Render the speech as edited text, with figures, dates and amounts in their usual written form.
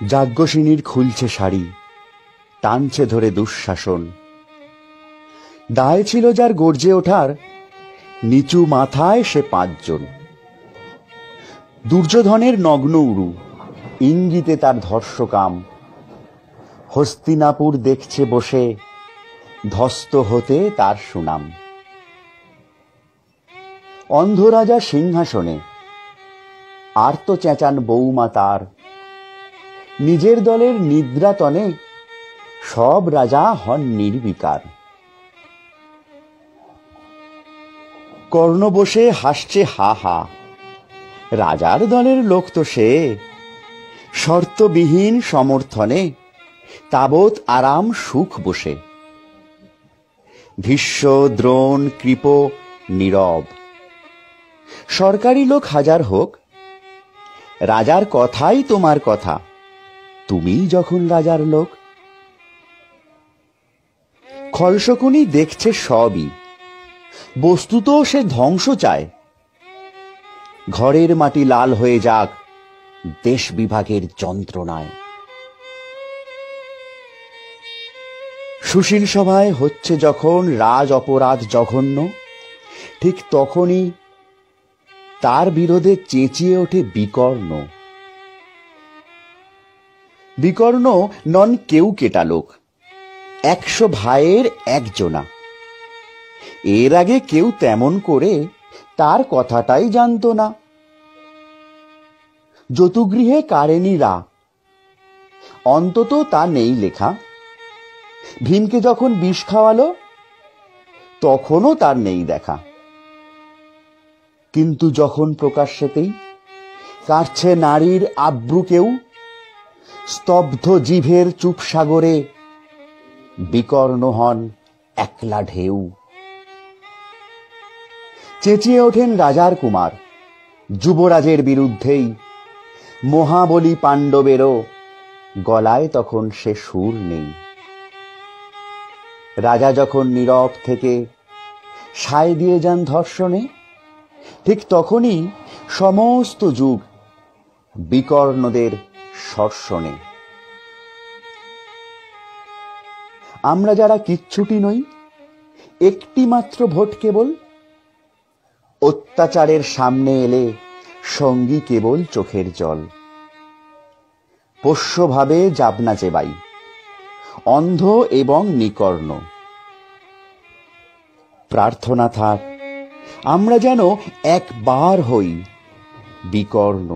যাজ্ঞসিনীর খুলছে শাড়ি, টানছে ধরে দুঃশাসন। দায় ছিল যার গর্জে ওঠার, নিচু মাথায় সে 5 জন। দুর্যোধনের নগ্ন উরু, ইঙ্গিতে তার ধর্ষকাম। হস্তিনাপুর দেখছে বসে, ধস্ত হতে তার সুনাম। অন্ধ রাজা সিংহাসনে, আর্ত চেঁচান বৌমা তার। নিজের দলের নিদ্রাতনে সব রাজা হন নির্বিকার। কর্ণ বসে হাসছে হা হা, রাজার দলের লোক তো সে। শর্তবিহীন সমর্থনে তাবৎ আরাম সুখ বসে। ভীষ্ম, দ্রোণ, কৃপ নীরব, সরকারি লোক হাজার হোক, রাজার কথাই তোমার কথা, তুমি যখন রাজার লোক। খলশকুনি দেখছে সবই, বস্তুত সে ধ্বংস চায়। ঘরের মাটি লাল হয়ে যাক দেশ বিভাগের যন্ত্রণায়। সুশীল সভায় হচ্ছে যখন রাজ অপরাধ জঘন্য, ঠিক তখনই তার বিরোধে চেঁচিয়ে ওঠে বিকর্ণ। বিকর্ণ নন কেউ কেটা লোক, 100 ভাইয়ের একজনা। এর আগে কেউ তেমন করে তার কথাটাই জানত না। যতুগৃহে কারেনি রা, অন্তত তা নেই লেখা। ভীমকে যখন বিষ খাওয়ালো, তখনও তার নেই দেখা। কিন্তু যখন প্রকাশ্যেতেই কাটছে নারীর আব্রু কেউ, স্তব্ধ জিভের চুপ সাগরে বিকর্ণ হন একলা ঢেউ। চেঁচিয়ে ওঠেন রাজার কুমার, যুবরাজের বিরুদ্ধেই। মহাবলী পাণ্ডবেরও গলায় তখন সে সুর নেই। রাজা যখন নীরব থেকে সায় দিয়ে যান ধর্ষণে, ঠিক তখনই সমস্ত যুগ বিকর্ণদের শর্ষণে। আমরা যারা কিচ্ছুটি নই, একটি মাত্র ভোট কেবল, অত্যাচারের সামনে এলে সঙ্গী কেবল চোখের জল। পোষ্যভাবে যাবনা চেবাই, অন্ধ এবং নিকর্ণ। প্রার্থনা থাক আমরা যেন একবার হই বিকর্ণ।